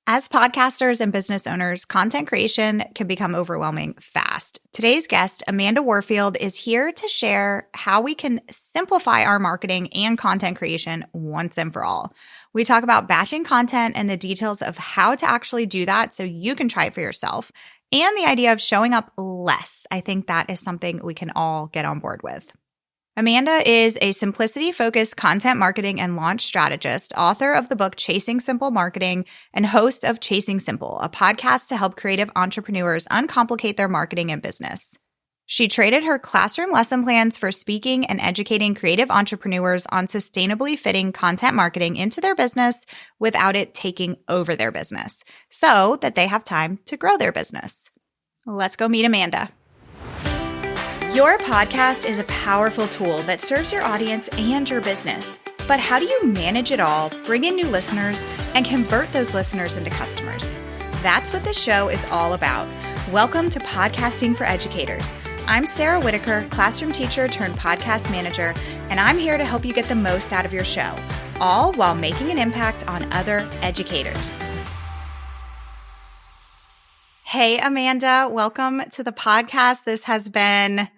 As podcasters and business owners, content creation can become overwhelming fast. Today's guest, Amanda Warfield, is here to share how we can simplify our marketing and content creation once and for all. We talk about batching content and the details of how to actually do that so you can try it for yourself, and the idea of showing up less. I think that is something we can all get on board with. Amanda is a simplicity-focused content marketing and launch strategist, author of the book Chasing Simple Marketing, and host of Chasing Simple, a podcast to help creative entrepreneurs uncomplicate their marketing and business. She traded her classroom lesson plans for speaking and educating creative entrepreneurs on sustainably fitting content marketing into their business without it taking over their business, so that they have time to grow their business. Let's go meet Amanda. Your podcast is a powerful tool that serves your audience and your business. But how do you manage it all, bring in new listeners, and convert those listeners into customers? That's what this show is all about. Welcome to Podcasting for Educators. I'm Sarah Whitaker, classroom teacher turned podcast manager, and I'm here to help you get the most out of your show, all while making an impact on other educators. Hey, Amanda, welcome to the podcast. This has been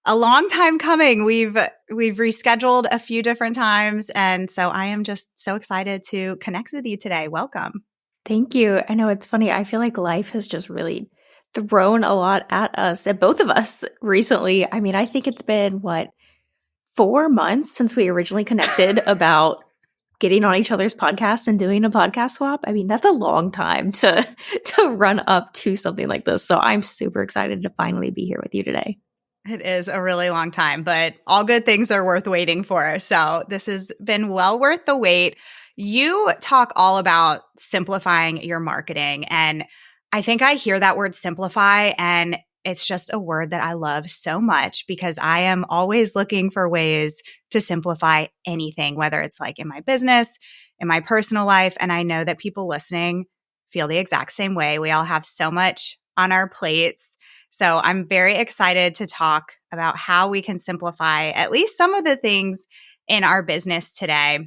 a long time coming. We've rescheduled a few different times, and so I am just so excited to connect with you today. Welcome. Thank you. I know it's funny. I feel like life has just really thrown a lot at us, at both of us recently. I mean, I think it's been, 4 months since we originally connected about getting on each other's podcasts and doing a podcast swap. I mean, that's a long time to run up to something like this. So I'm super excited to finally be here with you today. It is a really long time, but all good things are worth waiting for. So this has been well worth the wait. You talk all about simplifying your marketing. And I think I hear that word simplify, and it's just a word that I love so much because I am always looking for ways to simplify anything, whether it's like in my business, in my personal life. And I know that people listening feel the exact same way. We all have so much on our plates. So I'm very excited to talk about how we can simplify at least some of the things in our business today.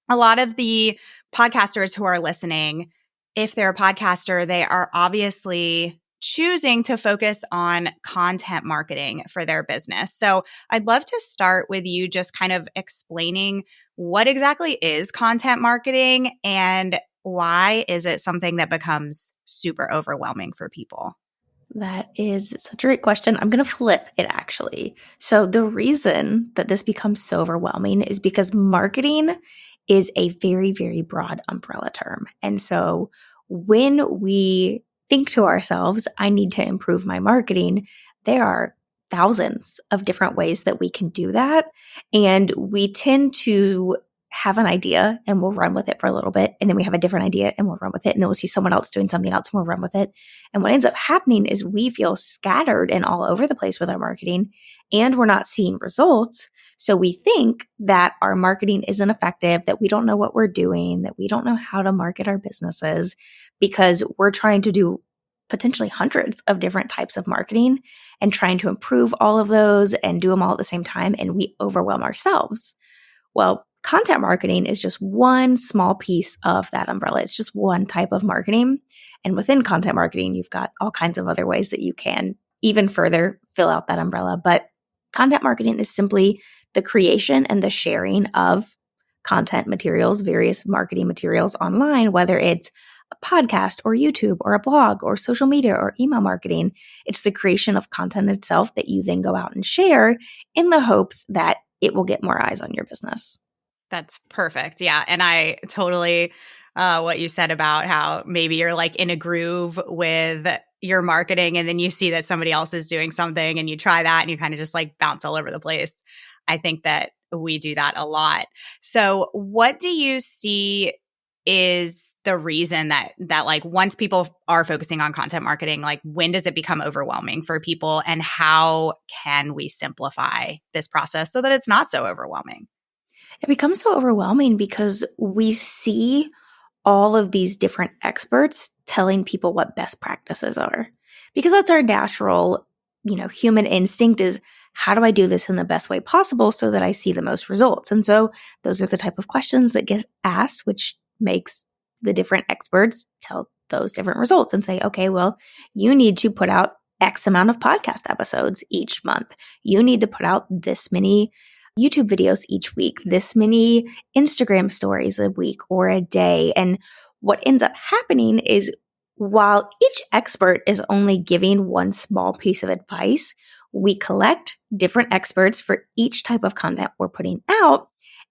A lot of the podcasters who are listening, if they're a podcaster, they are obviously choosing to focus on content marketing for their business. So I'd love to start with you just kind of explaining what exactly is content marketing and why is it something that becomes super overwhelming for people? That is such a great question. I'm going to flip it actually. So the reason that this becomes so overwhelming is because marketing is a very, very broad umbrella term. And so when we think to ourselves, I need to improve my marketing, there are thousands of different ways that we can do that. And we tend to have an idea and we'll run with it for a little bit. And then we have a different idea and we'll run with it. And then we'll see someone else doing something else and we'll run with it. And what ends up happening is we feel scattered and all over the place with our marketing and we're not seeing results. So we think that our marketing isn't effective, that we don't know what we're doing, that we don't know how to market our businesses because we're trying to do potentially hundreds of different types of marketing and trying to improve all of those and do them all at the same time. And we overwhelm ourselves. Well, content marketing is just one small piece of that umbrella. It's just one type of marketing. And within content marketing, you've got all kinds of other ways that you can even further fill out that umbrella. But content marketing is simply the creation and the sharing of content materials, various marketing materials online, whether it's a podcast or YouTube or a blog or social media or email marketing. It's the creation of content itself that you then go out and share in the hopes that it will get more eyes on your business. That's perfect. Yeah. And I totally, what you said about how maybe you're like in a groove with your marketing and then you see that somebody else is doing something and you try that and you kind of just like bounce all over the place. I think that we do that a lot. So what do you see is the reason that like once people are focusing on content marketing, like when does it become overwhelming for people and how can we simplify this process so that it's not so overwhelming? It becomes so overwhelming because we see all of these different experts telling people what best practices are. Because that's our natural, human instinct is, how do I do this in the best way possible so that I see the most results? And so those are the type of questions that get asked, which makes the different experts tell those different results and say, okay, well, you need to put out X amount of podcast episodes each month. You need to put out this many YouTube videos each week, this many Instagram stories a week or a day. And what ends up happening is while each expert is only giving one small piece of advice, we collect different experts for each type of content we're putting out.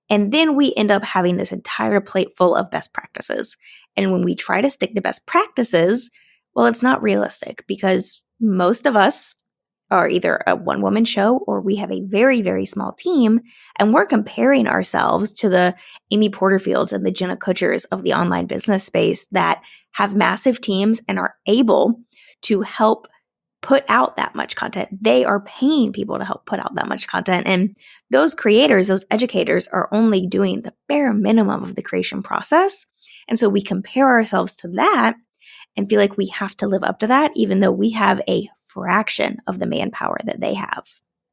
And then we end up having this entire plate full of best practices. And when we try to stick to best practices, well, it's not realistic because most of us are either a one-woman show or we have a very, very small team, and we're comparing ourselves to the Amy Porterfields and the Jenna Kutchers of the online business space that have massive teams and are able to help put out that much content. They are paying people to help put out that much content. And those creators, those educators are only doing the bare minimum of the creation process. And so we compare ourselves to that and feel like we have to live up to that, even though we have a fraction of the manpower that they have.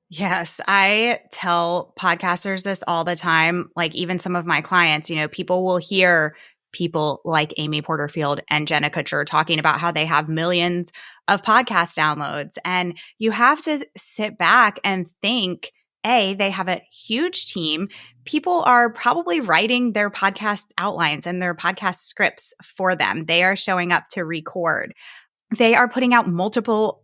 Yes, I tell podcasters this all the time. Like even some of my clients, people will hear people like Amy Porterfield and Jenna Kutcher talking about how they have millions of podcast downloads. And you have to sit back and think, they have a huge team. People are probably writing their podcast outlines and their podcast scripts for them. They are showing up to record. They are putting out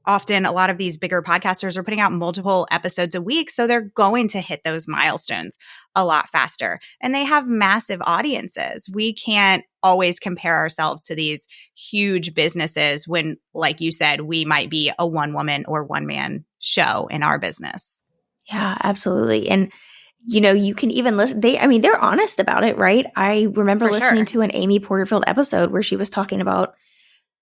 often a lot of these bigger podcasters are putting out multiple episodes a week. So they're going to hit those milestones a lot faster. And they have massive audiences. We can't always compare ourselves to these huge businesses when, like you said, we might be a one-woman or one-man show in our business. Yeah, absolutely. And you can even listen. They're honest about it, right? I remember listening to an Amy Porterfield episode where she was talking about,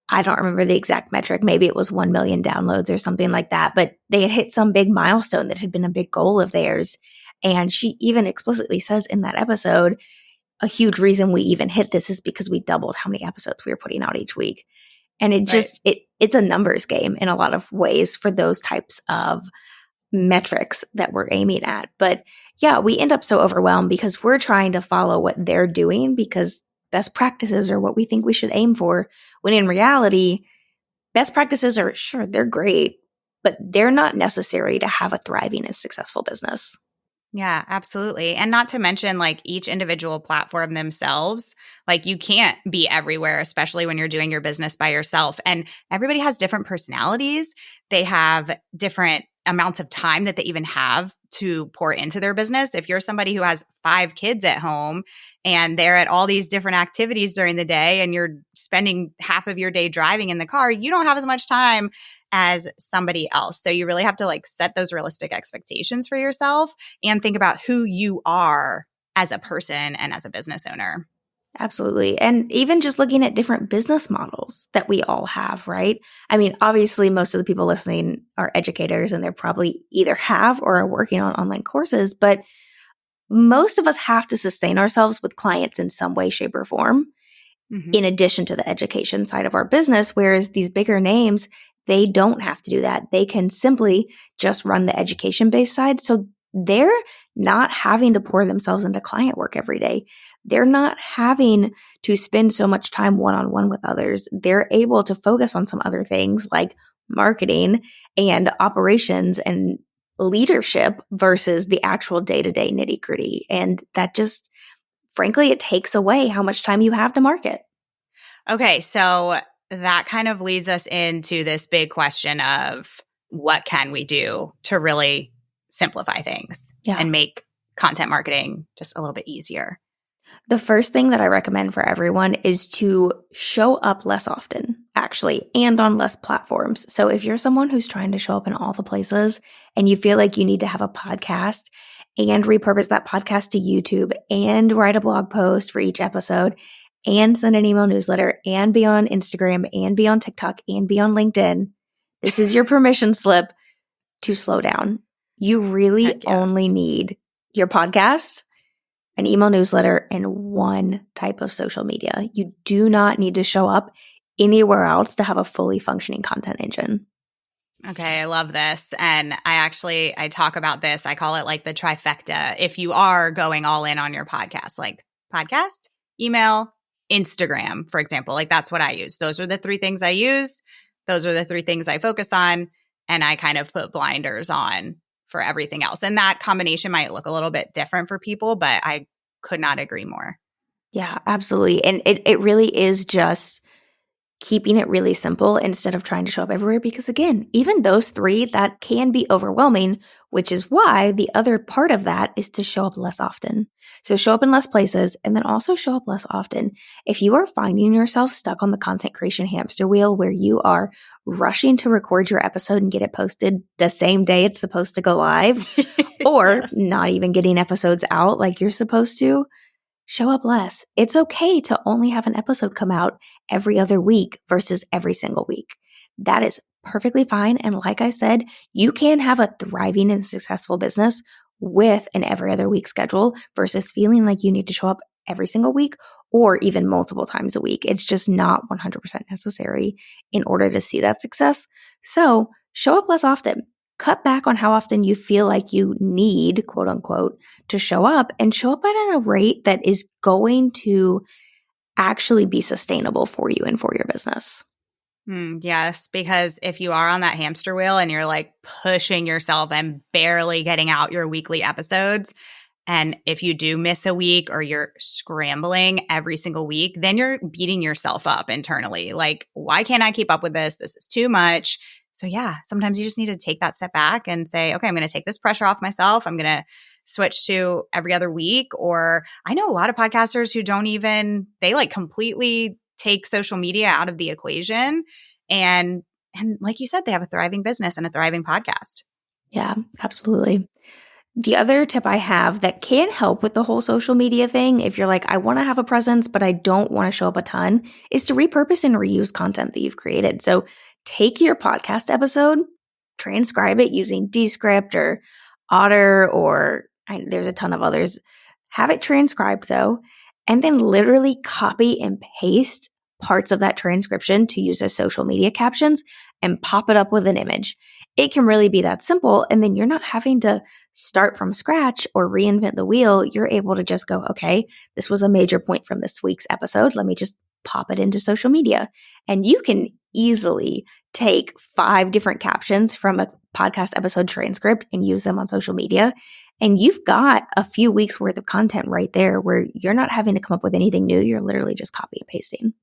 I don't remember the exact metric. Maybe it was 1 million downloads or something like that, but they had hit some big milestone that had been a big goal of theirs. And she even explicitly says in that episode, a huge reason we even hit this is because we doubled how many episodes we were putting out each week. And it's a numbers game in a lot of ways for those types of metrics that we're aiming at. But yeah, we end up so overwhelmed because we're trying to follow what they're doing because best practices are what we think we should aim for. When in reality, best practices are, sure, they're great, but they're not necessary to have a thriving and successful business. Yeah, absolutely. And not to mention like each individual platform themselves, like you can't be everywhere, especially when you're doing your business by yourself. And everybody has different personalities. They have different amounts of time that they even have to pour into their business. If you're somebody who has 5 kids at home and they're at all these different activities during the day and you're spending half of your day driving in the car, you don't have as much time as somebody else. So you really have to like set those realistic expectations for yourself and think about who you are as a person and as a business owner. Absolutely. And even just looking at different business models that we all have, right? I mean, obviously, most of the people listening are educators and they're probably either have or are working on online courses, but most of us have to sustain ourselves with clients in some way, shape, or form, in addition to the education side of our business. Whereas these bigger names, they don't have to do that. They can simply just run the education-based side. So they're not having to pour themselves into client work every day. They're not having to spend so much time one-on-one with others. They're able to focus on some other things like marketing and operations and leadership versus the actual day-to-day nitty-gritty. And that just, frankly, it takes away how much time you have to market. Okay, so that kind of leads us into this big question of what can we do to really simplify things and make content marketing just a little bit easier? The first thing that I recommend for everyone is to show up less often, actually, and on less platforms. So if you're someone who's trying to show up in all the places and you feel like you need to have a podcast and repurpose that podcast to YouTube and write a blog post for each episode and send an email newsletter and be on Instagram and be on TikTok and be on LinkedIn, this is your permission slip to slow down. You really only need your podcast, an email newsletter, and one type of social media. You do not need to show up anywhere else to have a fully functioning content engine. Okay, I love this. And I talk about this. I call it like the trifecta. If you are going all in on your podcast, like podcast, email, Instagram, for example. Like that's what I use. Those are the three things I use. Those are the three things I focus on. And I kind of put blinders on for everything else. And that combination might look a little bit different for people, but I could not agree more. Yeah, absolutely. And it really is just keeping it really simple instead of trying to show up everywhere. Because again, even those three, that can be overwhelming, which is why the other part of that is to show up less often. So show up in less places and then also show up less often. If you are finding yourself stuck on the content creation hamster wheel where you are rushing to record your episode and get it posted the same day it's supposed to go live, or Yes. not even getting episodes out like you're supposed to, show up less. It's okay to only have an episode come out every other week versus every single week. That is perfectly fine. And like I said, you can have a thriving and successful business with an every other week schedule versus feeling like you need to show up every single week or even multiple times a week. It's just not 100% necessary in order to see that success. So show up less often. Cut back on how often you feel like you need, quote unquote, to show up and show up at a rate that is going to actually be sustainable for you and for your business. Yes, because if you are on that hamster wheel and you're like pushing yourself and barely getting out your weekly episodes, and if you do miss a week or you're scrambling every single week, then you're beating yourself up internally. Like, why can't I keep up with this? This is too much. So yeah, sometimes you just need to take that step back and say, okay, I'm going to take this pressure off myself. I'm going to switch to every other week. Or I know a lot of podcasters who don't even, they like completely take social media out of the equation. And like you said, they have a thriving business and a thriving podcast. Yeah, absolutely. The other tip I have that can help with the whole social media thing, if you're like, I want to have a presence, but I don't want to show up a ton, is to repurpose and reuse content that you've created. So take your podcast episode, transcribe it using Descript or Otter, or there's a ton of others. Have it transcribed though, and then literally copy and paste parts of that transcription to use as social media captions and pop it up with an image. It can really be that simple. And then you're not having to start from scratch or reinvent the wheel. You're able to just go, okay, this was a major point from this week's episode. Let me just pop it into social media. And you can easily take 5 different captions from a podcast episode transcript and use them on social media. And you've got a few weeks worth of content right there where you're not having to come up with anything new. You're literally just copy and pasting.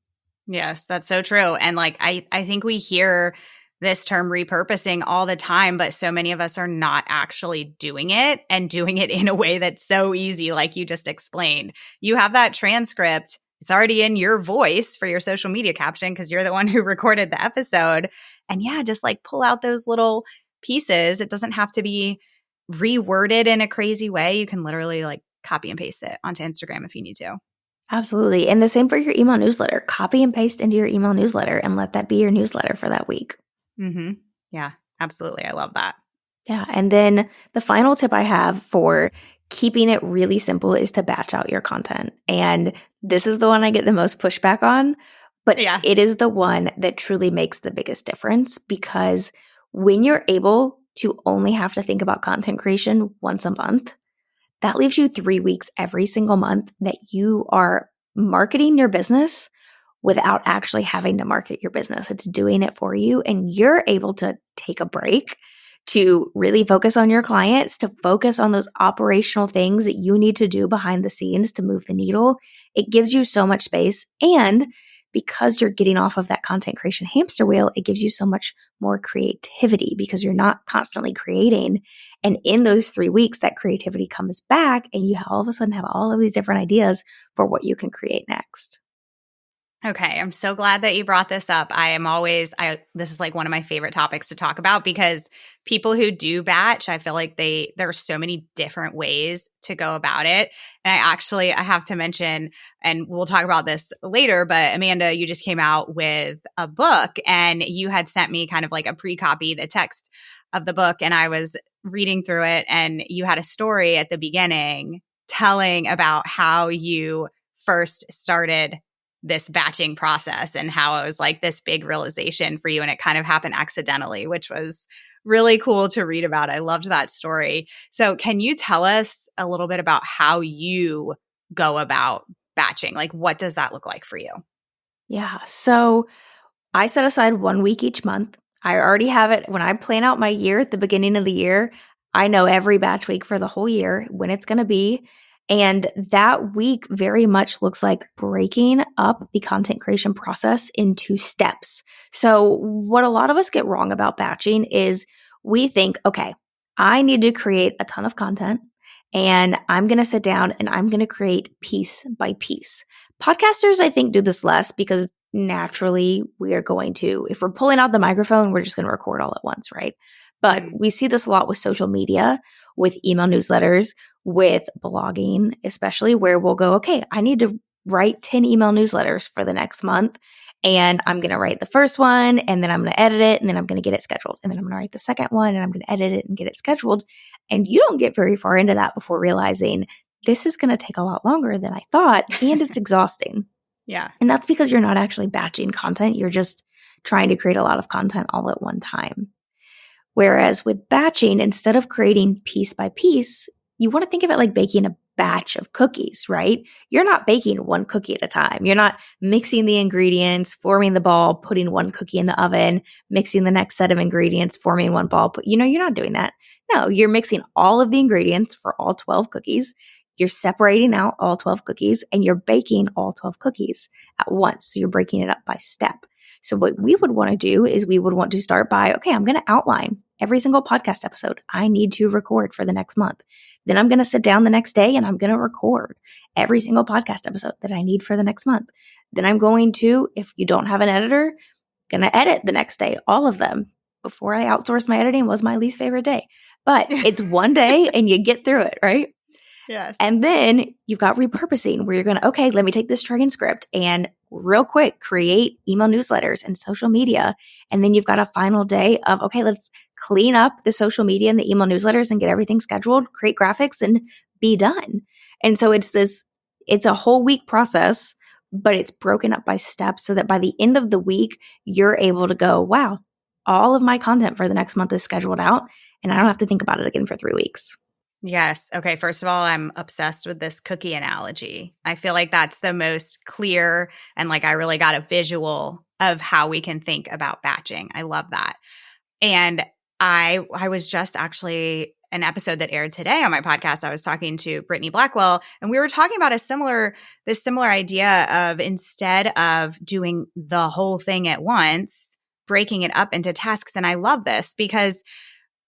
Yes, that's so true. And like, I think we hear this term repurposing all the time, but so many of us are not actually doing it and doing it in a way that's so easy, like you just explained. You have that transcript. It's already in your voice for your social media caption because you're the one who recorded the episode. And yeah, just like pull out those little pieces. It doesn't have to be reworded in a crazy way. You can literally like copy and paste it onto Instagram if you need to. Absolutely. And the same for your email newsletter. Copy and paste into your email newsletter and let that be your newsletter for that week. Mm-hmm. Yeah, absolutely. I love that. Yeah. And then the final tip I have for keeping it really simple is to batch out your content. And this is the one I get the most pushback on, but Yeah. it is the one that truly makes the biggest difference because when you're able to only have to think about content creation once a month, that leaves you 3 weeks every single month that you are marketing your business without actually having to market your business. It's doing it for you, and you're able to take a break to really focus on your clients, to focus on those operational things that you need to do behind the scenes to move the needle. It gives you so much space. And because you're getting off of that content creation hamster wheel, it gives you so much more creativity because you're not constantly creating. And in those 3 weeks, that creativity comes back and you all of a sudden have all of these different ideas for what you can create next. Okay, I'm so glad that you brought this up. This is like one of my favorite topics to talk about because people who do batch, I feel like there's so many different ways to go about it. And I have to mention, and we'll talk about this later, but Amanda, you just came out with a book and you had sent me kind of like a pre-copy, the text of the book, and I was reading through it and you had a story at the beginning telling about how you first started this batching process and how it was like this big realization for you and it kind of happened accidentally, which was really cool to read about. I loved that story. So can you tell us a little bit about how you go about batching? Like, what does that look like for you? Yeah. So I set aside 1 week each month. I already have it. When I plan out my year at the beginning of the year, I know every batch week for the whole year, when it's going to be. And that week very much looks like breaking up the content creation process into steps. So what a lot of us get wrong about batching is we think, okay, I need to create a ton of content and I'm going to sit down and I'm going to create piece by piece. Podcasters, I think, do this less because naturally we are going to, if we're pulling out the microphone, we're just going to record all at once, right? But we see this a lot with social media, with email newsletters, with blogging, especially where we'll go, okay, I need to write 10 email newsletters for the next month. And I'm going to write the first one and then I'm going to edit it and then I'm going to get it scheduled. And then I'm going to write the second one and I'm going to edit it and get it scheduled. And you don't get very far into that before realizing this is going to take a lot longer than I thought and it's exhausting. Yeah. And that's because you're not actually batching content. You're just trying to create a lot of content all at one time. Whereas with batching, instead of creating piece by piece, you want to think of it like baking a batch of cookies, right? You're not baking one cookie at a time. You're not mixing the ingredients, forming the ball, putting one cookie in the oven, mixing the next set of ingredients, forming one ball. But you're not doing that. No, you're mixing all of the ingredients for all 12 cookies. You're separating out all 12 cookies and you're baking all 12 cookies at once. So you're breaking it up by step. So what we would want to do is we would want to start by, okay, I'm going to outline every single podcast episode I need to record for the next month. Then I'm going to sit down the next day and I'm going to record every single podcast episode that I need for the next month. Then I'm going to, if you don't have an editor, going to edit the next day, all of them. Before I outsourced my editing was my least favorite day. But it's one day and you get through it, right? Yes. And then you've got repurposing where you're going to, okay, let me take this transcript and real quick create email newsletters and social media. And then you've got a final day of, okay, let's clean up the social media and the email newsletters and get everything scheduled, create graphics and be done. And so it's a whole week process, but it's broken up by steps so that by the end of the week, you're able to go, wow, all of my content for the next month is scheduled out and I don't have to think about it again for 3 weeks. Yes. Okay. First of all, I'm obsessed with this cookie analogy. I feel like that's the most clear and like I really got a visual of how we can think about batching. I love that. And I was just actually an episode that aired today on my podcast. I was talking to Brittany Blackwell and we were talking about this similar idea of instead of doing the whole thing at once, breaking it up into tasks. And I love this because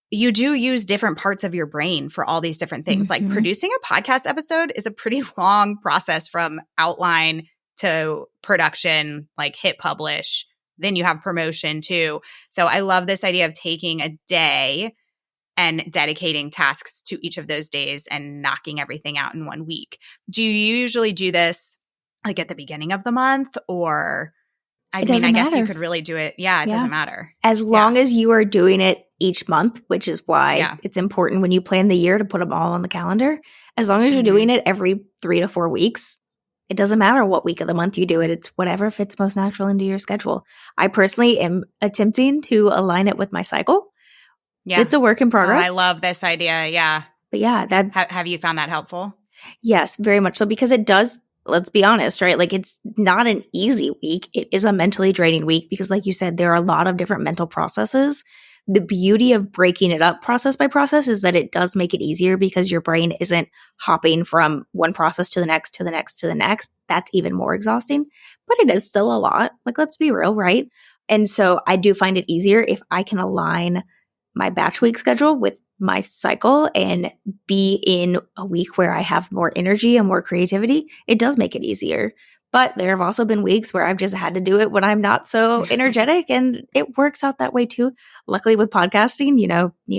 you do use different parts of your brain for all these different things. Like producing a podcast episode is a pretty long process from outline to production, like hit publish. Then you have promotion too. So I love this idea of taking a day and dedicating tasks to each of those days and knocking everything out in 1 week. Do you usually do this like at the beginning of the month or I guess you could really do it. Yeah, it doesn't matter. As long as you are doing it each month, which is why it's important when you plan the year to put them all on the calendar. As long as you're doing it every 3 to 4 weeks, it doesn't matter what week of the month you do it. It's whatever fits most natural into your schedule. I personally am attempting to align it with my cycle. Yeah. It's a work in progress. Oh, I love this idea. Yeah. But yeah, have you found that helpful? Yes, very much so because it does. Let's be honest, right? Like it's not an easy week. It is a mentally draining week because like you said, there are a lot of different mental processes. The beauty of breaking it up process by process is that it does make it easier because your brain isn't hopping from one process to the next, to the next, to the next. That's even more exhausting, but it is still a lot. Like, let's be real, right? And so I do find it easier if I can align my batch week schedule with my cycle and be in a week where I have more energy and more creativity. It does make it easier. But there have also been weeks where I've just had to do it when I'm not so energetic and it works out that way too. Luckily with podcasting, you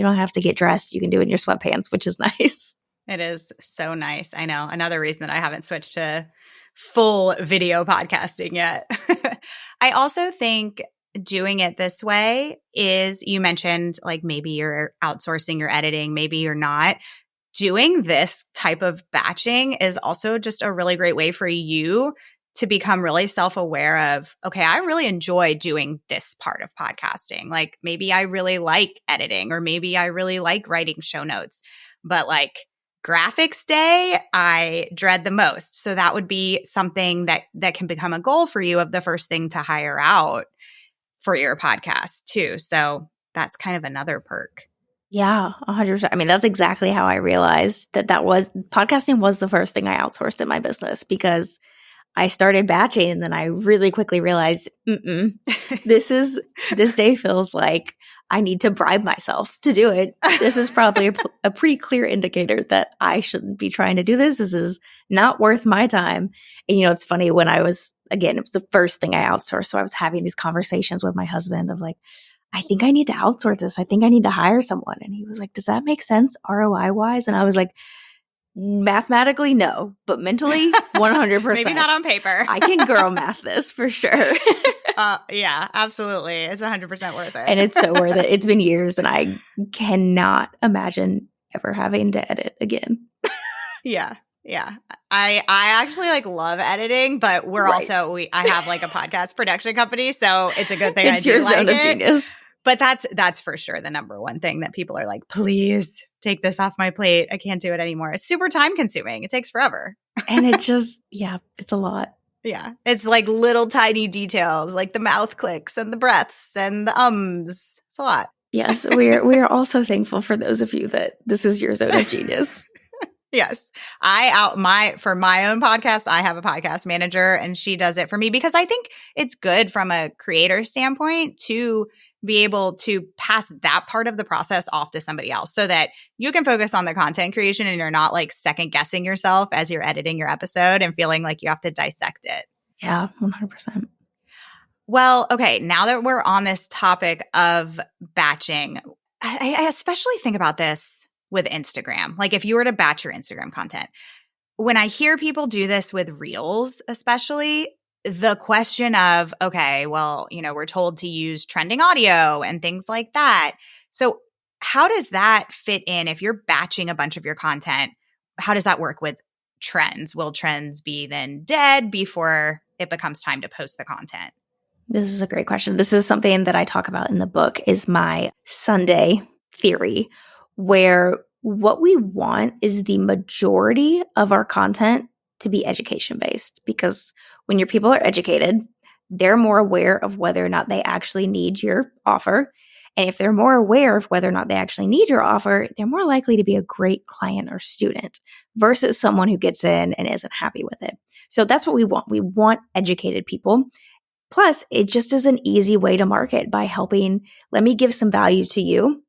don't have to get dressed. You can do it in your sweatpants, which is nice. It is so nice. I know. Another reason that I haven't switched to full video podcasting yet. I also think doing it this way is, you mentioned like maybe you're outsourcing your editing, maybe you're not. Doing this type of batching is also just a really great way for you to become really self-aware of, okay, I really enjoy doing this part of podcasting. Like maybe I really like editing or maybe I really like writing show notes, but like graphics day, I dread the most. So that would be something that can become a goal for you of the first thing to hire out for your podcast too. So that's kind of another perk. Yeah, 100%. I mean, that's exactly how I realized that podcasting was the first thing I outsourced in my business, because I started batching and then I really quickly realized, this day feels like I need to bribe myself to do it. This is probably a pretty clear indicator that I shouldn't be trying to do this. This is not worth my time. And, it's funny, when it was the first thing I outsourced. So I was having these conversations with my husband of like, I think I need to outsource this. I think I need to hire someone. And he was like, does that make sense ROI wise? And I was like, mathematically, no, but mentally, 100%. Maybe not on paper. I can girl math this for sure. Yeah, absolutely. It's 100% worth it. And it's so worth it. It's been years and I cannot imagine ever having to edit again. Yeah. I actually love editing, but I have a podcast production company, so it's a good thing it's your zone of genius. But that's for sure the number one thing that people are like, please take this off my plate. I can't do it anymore. It's super time consuming. It takes forever. And it just, it's a lot. Yeah. It's like little tiny details, like the mouth clicks and the breaths and the ums. It's a lot. Yes. We are also thankful for those of you that this is your zone of genius. Yes. For my own podcast, I have a podcast manager and she does it for me because I think it's good from a creator standpoint to be able to pass that part of the process off to somebody else so that you can focus on the content creation and you're not second guessing yourself as you're editing your episode and feeling like you have to dissect it. Yeah, 100%. Well, okay, now that we're on this topic of batching, I especially think about this with Instagram. Like if you were to batch your Instagram content, when I hear people do this with Reels, especially, the question of, okay, well, we're told to use trending audio and things like that. So how does that fit in if you're batching a bunch of your content? How does that work with trends? Will trends be then dead before it becomes time to post the content? This is a great question. This is something that I talk about in the book, is my Sunday theory, where what we want is the majority of our content to be education-based, because when your people are educated, they're more aware of whether or not they actually need your offer. And if they're more aware of whether or not they actually need your offer, they're more likely to be a great client or student versus someone who gets in and isn't happy with it. So that's what we want. We want educated people. Plus, it just is an easy way to market by helping, let me give some value to you,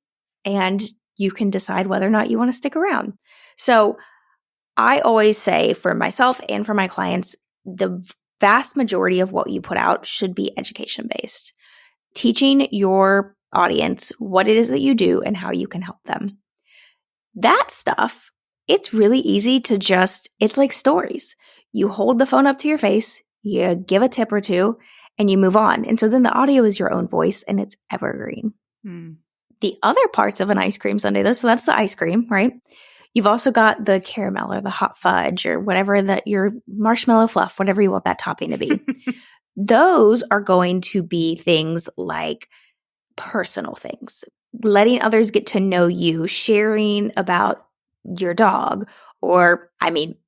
and you can decide whether or not you want to stick around. So I always say, for myself and for my clients, the vast majority of what you put out should be education-based, teaching your audience what it is that you do and how you can help them. That stuff, it's really easy to it's like stories. You hold the phone up to your face, you give a tip or two, and you move on. And so then the audio is your own voice and it's evergreen. The other parts of an ice cream sundae, though, so that's the ice cream, right? You've also got the caramel or the hot fudge or whatever, that your marshmallow fluff, whatever you want that topping to be. Those are going to be things like personal things, letting others get to know you, sharing about your dog. Or,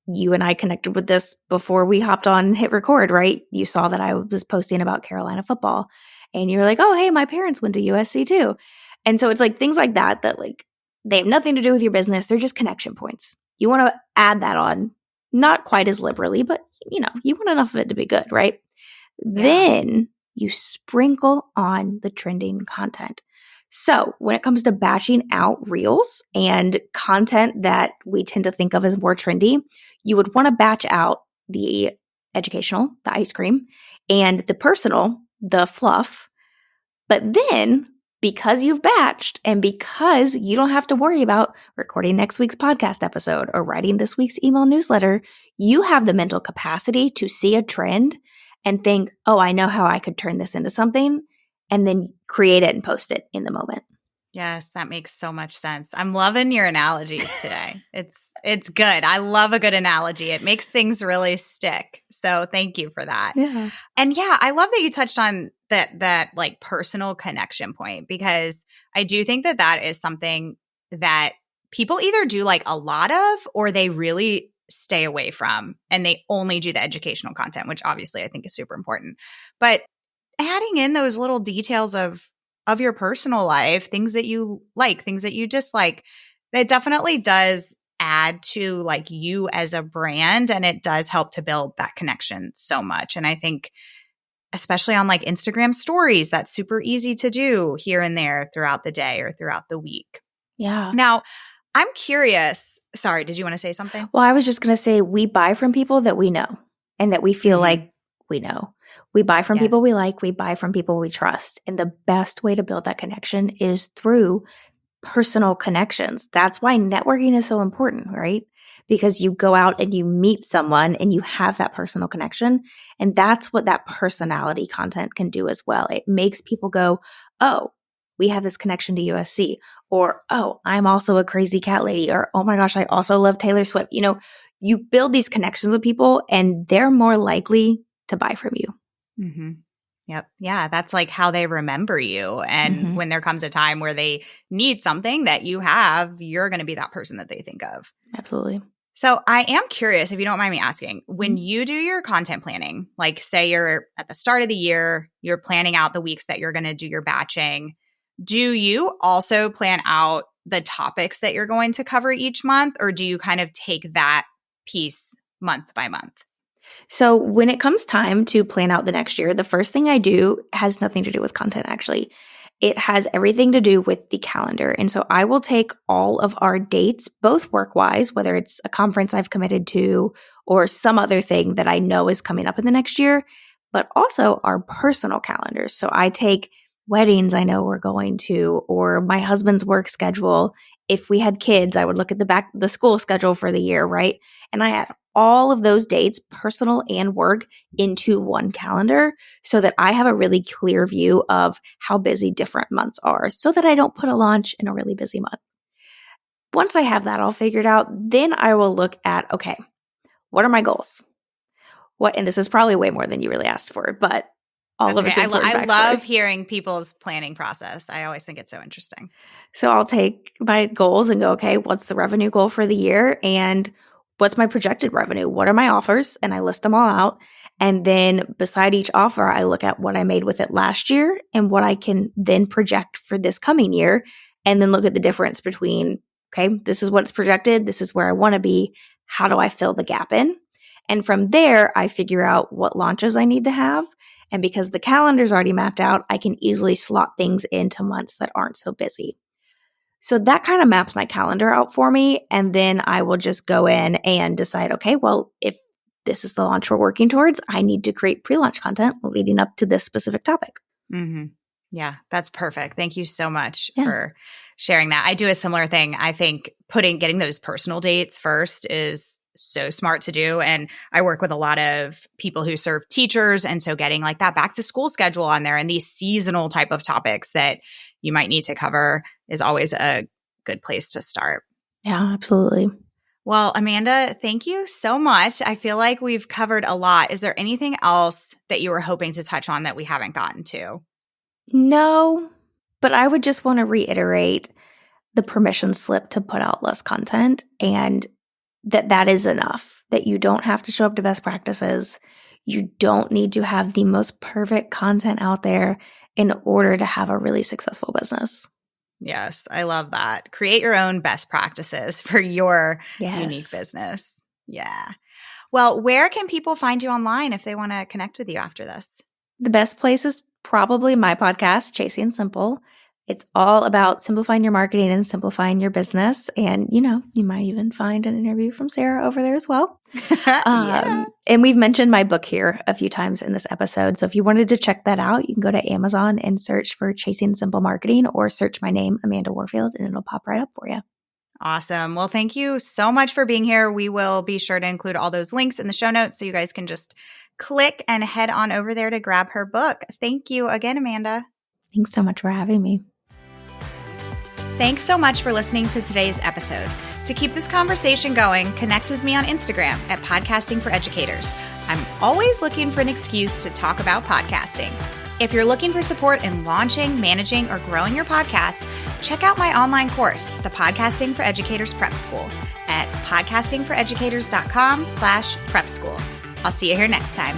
you and I connected with this before we hopped on hit record, right? You saw that I was posting about Carolina football and you were like, oh, hey, my parents went to USC too. And so it's like things like that they have nothing to do with your business. They're just connection points. You want to add that on, not quite as liberally, but you want enough of it to be good, right? Yeah. Then you sprinkle on the trending content. So when it comes to batching out Reels and content that we tend to think of as more trendy, you would want to batch out the educational, the ice cream, and the personal, the fluff. But then, because you've batched and because you don't have to worry about recording next week's podcast episode or writing this week's email newsletter, you have the mental capacity to see a trend and think, oh, I know how I could turn this into something, and then create it and post it in the moment. Yes, that makes so much sense. I'm loving your analogies today. It's good. I love a good analogy. It makes things really stick. So thank you for that. Yeah. And I love that you touched on that personal connection point, because I do think that is something that people either do like a lot of, or they really stay away from, and they only do the educational content, which obviously I think is super important. But adding in those little details of your personal life, things that you like, things that you dislike, that definitely does add to like you as a brand, and it does help to build that connection so much. And I think especially on like Instagram stories, that's super easy to do here and there throughout the day or throughout the week. Yeah. Now, I'm curious. Sorry, did you want to say something? Well, I was just going to say we buy from people that we know and that we feel like we know. We buy from people we like. We buy from people we trust. And the best way to build that connection is through personal connections. That's why networking is so important, right? Because you go out and you meet someone and you have that personal connection. And that's what that personality content can do as well. It makes people go, oh, we have this connection to USC, or, oh, I'm also a crazy cat lady, or, oh my gosh, I also love Taylor Swift. You know, you build these connections with people and they're more likely to buy from you. Mm-hmm. Yep. Yeah. That's like how they remember you. And when there comes a time where they need something that you have, you're going to be that person that they think of. Absolutely. So I am curious, if you don't mind me asking, when you do your content planning, like say you're at the start of the year, you're planning out the weeks that you're going to do your batching. Do you also plan out the topics that you're going to cover each month, or do you kind of take that piece month by month? So when it comes time to plan out the next year, the first thing I do has nothing to do with content, actually. It has everything to do with the calendar. And so I will take all of our dates, both work-wise, whether it's a conference I've committed to or some other thing that I know is coming up in the next year, but also our personal calendars. So I take weddings I know we're going to, or my husband's work schedule. If we had kids, I would look at the school schedule for the year, right? And I add all of those dates, personal and work, into one calendar so that I have a really clear view of how busy different months are, so that I don't put a launch in a really busy month. Once I have that all figured out, then I will look at, okay, what are my goals? And this is probably way more than you really asked for, but all of it's important. I love hearing people's planning process. I always think it's so interesting. So I'll take my goals and go, okay, what's the revenue goal for the year? And what's my projected revenue? What are my offers? And I list them all out. And then beside each offer, I look at what I made with it last year and what I can then project for this coming year. And then look at the difference between, okay, this is what's projected. This is where I want to be. How do I fill the gap in? And from there, I figure out what launches I need to have. And because the calendar's already mapped out, I can easily slot things into months that aren't so busy. So that kind of maps my calendar out for me. And then I will just go in and decide, okay, well, if this is the launch we're working towards, I need to create pre-launch content leading up to this specific topic. Mm-hmm. Yeah, that's perfect. Thank you so much for sharing that. I do a similar thing. I think getting those personal dates first is so smart to do. And I work with a lot of people who serve teachers. And so getting like that back to school schedule on there and these seasonal type of topics that you might need to cover is always a good place to start. Yeah, absolutely. Well, Amanda, thank you so much. I feel like we've covered a lot. Is there anything else that you were hoping to touch on that we haven't gotten to? No, but I would just want to reiterate the permission slip to put out less content, and that is enough, that you don't have to show up to best practices. You don't need to have the most perfect content out there in order to have a really successful business. Yes, I love that. Create your own best practices for your unique business. Yeah. Well, where can people find you online if they want to connect with you after this? The best place is probably my podcast, Chasing Simple. It's all about simplifying your marketing and simplifying your business. And, you might even find an interview from Sarah over there as well. And we've mentioned my book here a few times in this episode. So if you wanted to check that out, you can go to Amazon and search for Chasing Simple Marketing, or search my name, Amanda Warfield, and it'll pop right up for you. Awesome. Well, thank you so much for being here. We will be sure to include all those links in the show notes so you guys can just click and head on over there to grab her book. Thank you again, Amanda. Thanks so much for having me. Thanks so much for listening to today's episode. To keep this conversation going, connect with me on Instagram at Podcasting for Educators. I'm always looking for an excuse to talk about podcasting. If you're looking for support in launching, managing, or growing your podcast, check out my online course, the Podcasting for Educators Prep School, at podcastingforeducators.com/prep school. I'll see you here next time.